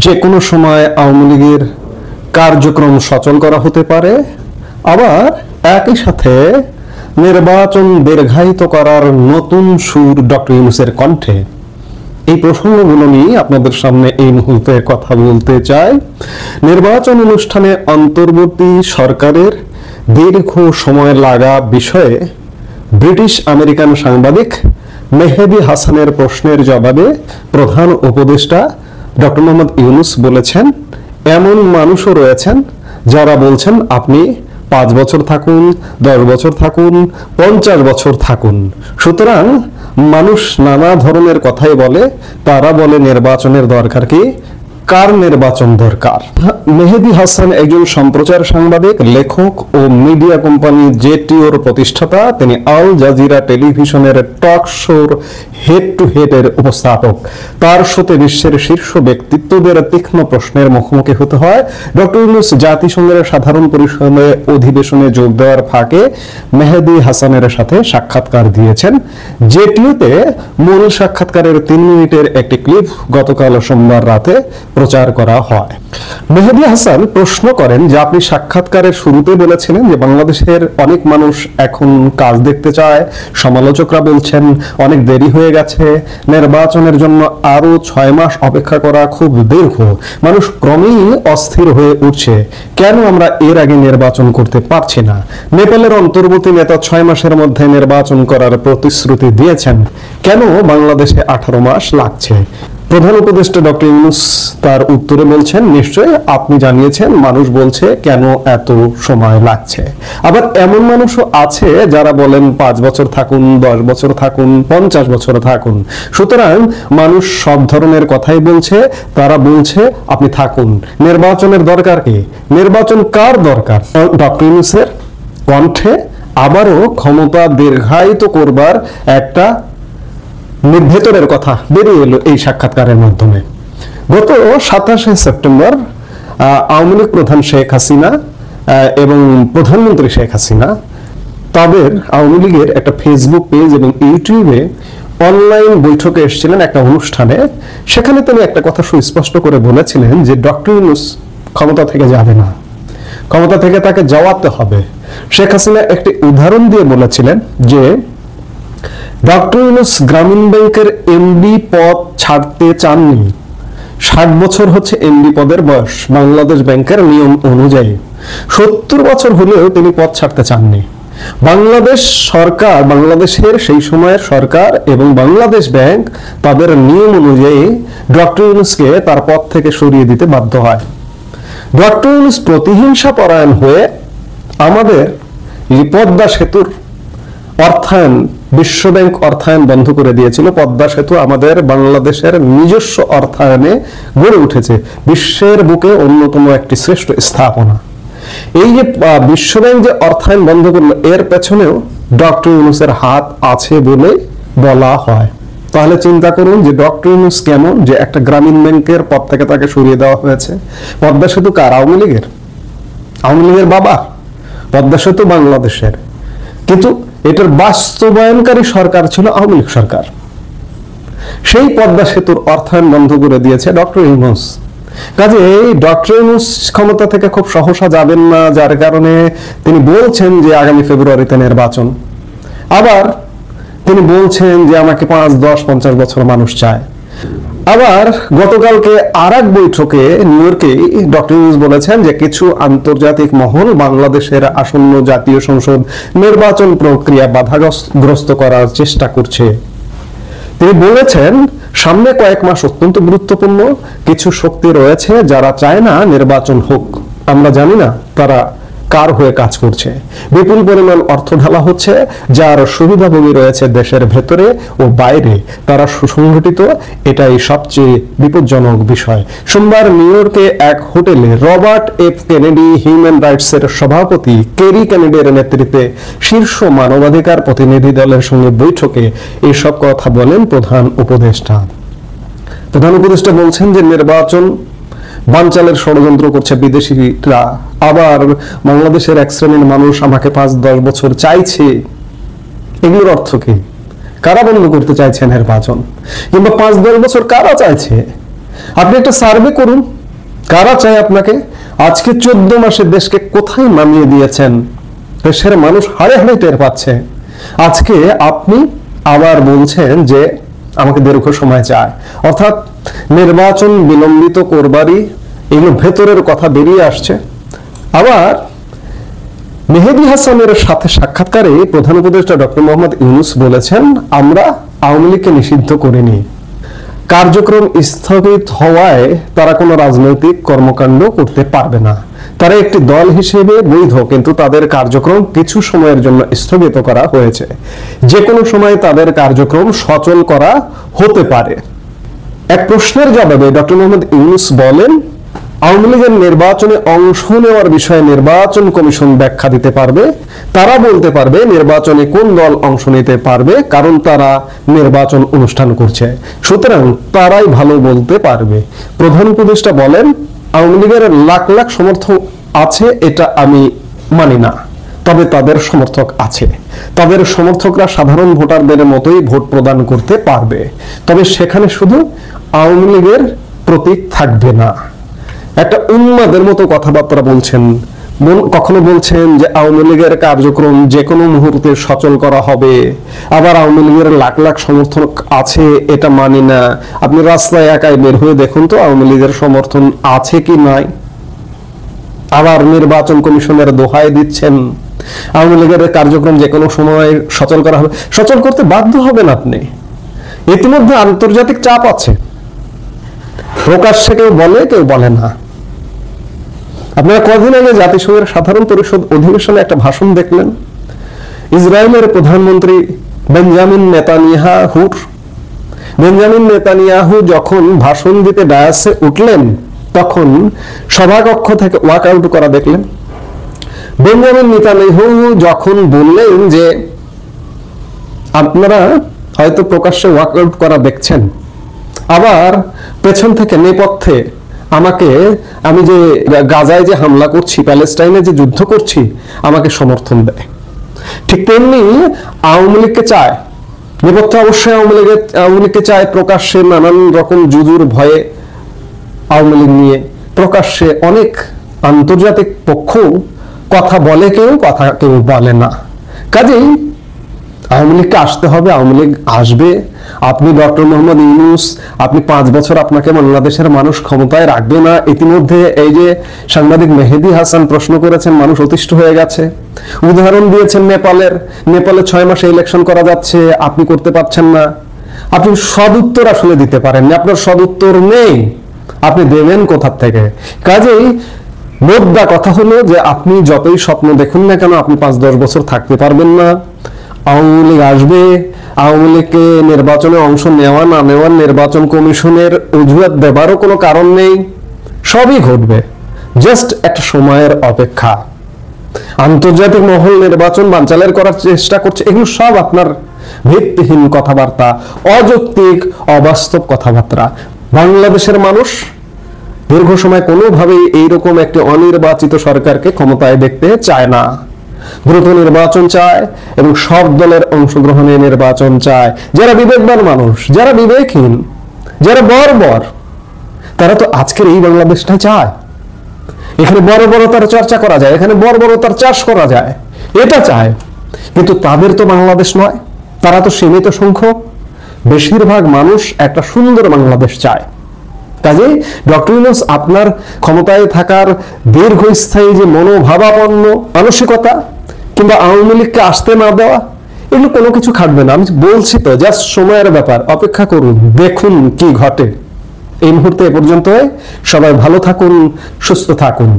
যে কোনো সময় আওয়ামী লীগের কার্যক্রম সচল করা হতে পারে, আবার একই সাথে নির্বাচন দীর্ঘায়িত করার নতুন সুর ডক্টর ইউনূসের কণ্ঠে। এই প্রসঙ্গগুলো নিয়ে আপনাদের সামনে এই মুহূর্তে কথা বলতে চাই। নির্বাচন অনুষ্ঠানে অন্তর্বর্তী সরকারের দীর্ঘ সময় লাগা বিষয়ে ব্রিটিশ আমেরিকান সাংবাদিক মেহেদী হাসানের প্রশ্নের জবাবে প্রধান উপদেষ্টা ডক্টর মোহাম্মদ ইউনূস বলেছেন, এমন মানুষও রয়েছেন যারা বলছেন আপনি 5 বছর থাকুন, 10 বছর থাকুন, 50 বছর থাকুন। সুতরাং মানুষ নানা ধরনের কথাই বলে। তারা বলে নির্বাচনের দরকার কি, কার নির্বাচন দরকার। মেহেদী হাসান একজন সম্প্রচার সাংবাদিক, লেখক ও মিডিয়া কোম্পানি জেটিওর প্রতিষ্ঠাতা। তিনি আল জাজিরা টেলিভিশনের টক শোর হেড টু হেড এর উপস্থাপক। তার শোতে বিশ্বের শীর্ষ ব্যক্তিত্বদের তীক্ষ্ণ প্রশ্নের মুখোমুখি হতে হয়। ডক্টর ইউনূস জাতিসংঘের সাধারণ পরিষদে অধিবেশনে যোগ দেওয়ার ফাঁকে মেহেদী হাসানের সাথে সাক্ষাৎকার দিয়েছেন। জেটিওতে মূল সাক্ষাৎকারের 3 মিনিটের একটি ক্লিপ গতকাল সোমবার রাতে প্রচার করা হয়। মেহেদী হাসান প্রশ্ন করেন যে আপনি সাক্ষাৎকারের শুরুতে বলেছিলেন যে বাংলাদেশের অনেক মানুষ এখন কাজ দেখতে চায়, সমালোচকরা বলছেন অনেক দেরি হয়ে গেছে, নির্বাচনের জন্য আরো 6 মাস অপেক্ষা করা খুব দীর্ঘ, মানুষ ক্রমেই অস্থির হয়ে উঠছে, কেন আমরা এর আগে নির্বাচন করতে পারছি না? নেপালের অন্তর্বর্তী নেতা 6 মাসের মধ্যে নির্বাচন করার প্রতিশ্রুতি দিয়েছেন, কেন বাংলাদেশে 18 মাস লাগছে? প্রধান উপদেষ্টা ডক্টর ইউনূস তার উত্তরে বলছেন, নিশ্চয় আপনি জানিয়েছেন মানুষ বলছে কেন এত সময় লাগছে। আবার এমন মানুষও আছে যারা বলেন 5 বছর থাকুন, 10 বছর থাকুন, 50 বছর থাকুন। সুতরাং মানুষ সব ধরনের কথাই বলছে। তারা বলছে আপনি থাকুন, নির্বাচনের দরকার কি, নির্বাচন কার দরকার? ডক্টর ইউনূসের কণ্ঠে আবারও ক্ষমতা দীর্ঘায়িত করবার একটা ভেতরের কথা বেরিয়ে এলো এই সাক্ষাৎকারের মাধ্যমে। গত 27শে সেপ্টেম্বর আওয়ামী লীগ প্রধান শেখ হাসিনা এবং প্রধানমন্ত্রী শেখ হাসিনা তাদের আওয়ামী লীগের একটা ফেসবুক পেজ এবং ইউটিউবে অনলাইন বৈঠকে এসেছিলেন একটা অনুষ্ঠানে। সেখানে তিনি একটা কথা সুস্পষ্ট করে বলেছিলেন যে ডক্টর ইউনূস ক্ষমতা থেকে যাবে না, ক্ষমতা থেকে তাকে যাওয়াতে হবে। শেখ হাসিনা একটি উদাহরণ দিয়ে বলেছিলেন যে ডক্টর ইউনূস গ্রামীণ ব্যাংকের এমডি পদ ছাড়তে চাননি। 60 বছর হচ্ছে এমডি পদের বয়স বাংলাদেশ ব্যাংকের নিয়ম অনুযায়ী। 70 বছর হলেও তিনি পদ ছাড়তে চাননি। বাংলাদেশ সরকার, বাংলাদেশের সেই সময়ের সরকার এবং বাংলাদেশ ব্যাংক তাদের নিয়ম অনুযায়ী ডক্টর ইউনূসকে তার পদ থেকে সরিয়ে দিতে বাধ্য হয়। ডক্টর ইউনূস প্রতিহিংসা পরায়ণ হয়ে আমাদের পদ্মা সেতুর অর্থায়ন, বিশ্বব্যাংক অর্থায়ন বন্ধ করে দিয়েছিল। পদ্মা সেতু আমাদের বাংলাদেশের নিজস্ব অর্থায়নে গড়ে উঠেছে, বিশ্বের বুকে অন্যতম একটি শ্রেষ্ঠ স্থাপনা। এই যে বিশ্বব্যাংক যে অর্থায়ন বন্ধ করলো, এর পেছনেও ডক্টর ইউনূসের হাত আছে বলে বলা হয়। তাহলে চিন্তা করুন যে ডক্টর ইউনূস কেমন, যে একটা গ্রামীণ ব্যাংকের পদ থেকে তাকে সরিয়ে দেওয়া হয়েছে। পদ্মা সেতু কার? আওয়ামী লীগের। আওয়ামী লীগের বাবা। পদ্মা সেতু বাংলাদেশের, কিন্তু এটার বাস্তবায়নকারী সরকার ছিল আওয়ামী লীগ সরকার। সেই পদ্মা সেতুর অর্থায়ন বন্ধ করে দিয়েছে ডক্টর ইউনূস। কাজেই ডক্টর ইউনূস ক্ষমতা থেকে খুব সহসা যাবেন না, যার কারণে তিনি বলছেন যে আগামী ফেব্রুয়ারিতে নির্বাচন। আবার তিনি বলছেন যে আমাকে 5, 10, 50 বছর মানুষ চায়। আবার গতকালকে আরেক বৈঠকে নিউ ইয়র্কে ডক্টর ইউনূস বলেছেন যে কিছু আন্তর্জাতিক মহল বাংলাদেশের আসন্ন জাতীয় সংসদ নির্বাচন প্রক্রিয়া বাধাগ্রস্ত করার চেষ্টা করছে। তিনি বলেছেন সামনে কয়েক মাস অত্যন্ত গুরুত্বপূর্ণ। কিছু শক্তি রয়েছে যারা চায় না নির্বাচন হোক। আমরা জানি না তারা কার হয়ে কাজ করছে। বিপুল পরিমাণ অর্থ ঢালা হচ্ছে, যার সুবিধাভোগী রয়েছে দেশের ভেতরে ও বাইরে, তারা সুসংগঠিত। এটাই সবচেয়ে বিপজ্জনক বিষয়। সোমবার নিউ ইয়র্কে এক হোটেলে রবার্ট এফ কেনেডি হিউম্যান রাইটসের সভাপতি কেরি কেনেডির নেতৃত্বে শীর্ষ মানবাধিকার প্রতিনিধি দলের সঙ্গে বৈঠকে এসব কথা বলেন প্রধান উপদেষ্টা। প্রধান উপদেষ্টা বলছেন যে নির্বাচন বানচালের ষড়যন্ত্র করছে বিদেশিরা। আবার বাংলাদেশের এক শ্রেণীর মানুষ আমাকে 5-10 বছর চাইছে। এগুলোর অর্থ কি? কারা বন্ধ করতে চাইছে নির্বাচন? কিংবা 5-10 বছর কারা চাইছে? আপনি একটা সার্ভে করুন, কারা চায় আপনাকে। আজকে 14 মাসে দেশকে কোথায় নামিয়ে দিয়েছেন, দেশের মানুষ হাড়ে হাড়ে টের পাচ্ছে। আজকে আপনি আবার বলছেন যে আমাকে দীর্ঘ সময় চায়, অর্থাৎ নির্বাচন বিলম্বিত করবারই এগুলো ভেতরের কথা বেরিয়ে আসছে। আবার মেহেদী হাসানের সাথে সাক্ষাৎকারে প্রধান উপদেষ্টা ডক্টর মোহাম্মদ ইউনূস বলেছেন, আমরা আওয়ামী লীগকে নিষিদ্ধ করিনি, কার্যক্রম স্থগিত হওয়ায় তারা কোনো রাজনৈতিক কর্মকাণ্ড করতে পারবে না, তারা একটি দল হিসেবে বৈধ, কিন্তু তাদের কার্যক্রম কিছু সময়ের জন্য স্থগিত করা হয়েছে, যে কোনো সময় তাদের কার্যক্রম সচল করা হতে পারে। এক প্রশ্নের জবাবে ডক্টর মোহাম্মদ ইউনূস বলেন, আওয়ামী লীগের নির্বাচনে অংশ নেওয়ার বিষয়ে নির্বাচন কমিশন ব্যাখ্যা দিতে পারবে, তারা বলতে পারবে নির্বাচনে কোন দল অংশ নিতে পারবে, কারণ তারা নির্বাচন অনুষ্ঠান করছে, সুতরাং তারাই ভালো বলতে পারবে। প্রধান উপদেষ্টা বলেন, আওয়ামী লীগের লাখ লাখ সমর্থক আছে এটা আমি মানি না, তবে তাদের সমর্থক আছে, তাদের সমর্থকরা সাধারণ ভোটারদের মতোই ভোট প্রদান করতে পারবে, তবে সেখানে শুধু আওয়ামী লীগের প্রতীক থাকবে না। একটা উন্মাদের মতো কথাবার্তা বলছেন, কখনো বলছেন যে আওয়ামী লীগের কার্যক্রম যে কোনো মুহূর্তে সচল করা হবে, আবার আওয়ামী লীগের লাখ লাখ সমর্থক আছে এটা মানি না। আপনি রাস্তায় একাই বের হয়ে দেখুন তো আওয়ামী লীগের সমর্থন আছে কি নাই। আবার নির্বাচন কমিশনের দোহাই দিচ্ছেন আওয়ামী লীগের কার্যক্রম যে কোনো সময় সচল করা হবে। সচল করতে বাধ্য হবেন আপনি, ইতিমধ্যে আন্তর্জাতিক চাপ আছে, প্রকাশ্যে কেউ বলে কেউ বলে না। আপনারা কদিন আগে জাতিসংঘের সাধারণ পরিষদ অধিবেশনে একটা ভাষণ দেখলেন, ইসরায়েলের প্রধানমন্ত্রী বেঞ্জামিন নেতানিয়াহু যখন ভাষণ দিতে ডায়াসে উঠলেন তখন সভাকক্ষ থেকে ওয়াক আউট করা দেখলেন। বেঞ্জামিন নেতানিয়াহু যখন বললেন যে আপনারা হয়তো প্রকাশ্যে ওয়াক আউট করা দেখছেন, আবার পেছন থেকে নেপথ্যে আমি যে গাজায় যে হামলা করছি, প্যালেস্টাইনে যে যুদ্ধ করছি, আমাকে সমর্থন দেয়। ঠিক তেমনি আওয়ামী লীগকে চায়, নেপথ্যে অবশ্যই আওয়ামী লীগকে চায়, প্রকাশ্যে নানান রকম জুজুর ভয়ে আওয়ামী লীগ নিয়ে প্রকাশ্যে অনেক আন্তর্জাতিক পক্ষ কথা বলে, কেউ বলে না। কাজেই আওয়ামী লীগকে আসতে হবে, আওয়ামী লীগ আসবে। আপনি ডক্টর মোহাম্মদ ইউনূস, আপনি 5 বছর আপনাকে বাংলাদেশের মানুষ ক্ষমতায় রাখবে না। ইতিমধ্যে এই যে সাংবাদিক মেহেদী হাসান প্রশ্ন করেছেন, মানুষ অতিষ্ঠ হয়ে গেছে। উদাহরণ দিয়েছেন নেপালে 6 মাসে ইলেকশন করা যাচ্ছে, আপনি করতে পারছেন না। আপনি সদুত্তর আসলে দিতে পারেননি, আপনার সদুত্তর নেই, আপনি দেবেন কোথা থেকে? কাজেই মোদ্দা কথা হলো যে আপনি যতই স্বপ্ন দেখুন না কেন, আপনি 5-10 বছর থাকতে পারবেন না। আওয়ামী লীগ আসবে, আওয়ামী লীগকে নির্বাচনে অংশ নেওয়া না নেওয়ার নির্বাচন কমিশনের অজুহাত দেবারও কোনো কারণ নেই, সবই ঘটবে, জাস্ট একটা সময়ের অপেক্ষা। আন্তর্জাতিক মহল নির্বাচন বানচালের করার চেষ্টা করছে, এগুলো সব আপনার ভিত্তিহীন কথাবার্তা, অযৌক্তিক অবাস্তব কথাবার্তা। বাংলাদেশের মানুষ দীর্ঘ সময় কোনোভাবেই এইরকম একটি অনির্বাচিত সরকারকে ক্ষমতায় দেখতে চায় না। দ্রুত নির্বাচন চায় এবং সব দলের অংশগ্রহণে নির্বাচন চায়। যারা বিবেকবান মানুষ, যারা বিবেকহীন, যারা বর্বর, তারা তো আজকের এই বাংলাদেশটাই চায়। এখানে বর্বরতার চর্চা করা যায়, এখানে বর্বরতার চাষ করা যায়, এটা চায়। কিন্তু তাদের তো বাংলাদেশ নয়, তারা তো সীমিত সংখ্যক। বেশিরভাগ মানুষ একটা সুন্দর বাংলাদেশ চায়। কাজেই ডক্টর ইউনূস আপনার ক্ষমতায় থাকার দীর্ঘস্থায়ী যে মনোভাবাপন্ন মানসিকতা কিংবা আওয়ামী লীগকে আসতে না দেওয়া, এগুলো কোনো কিছু খাটবে না। আমি বলছি তো, জাস্ট সময়ের ব্যাপার, অপেক্ষা করুন, দেখুন কি ঘটে। এই মুহূর্তে এ পর্যন্ত। সবাই ভালো থাকুন, সুস্থ থাকুন।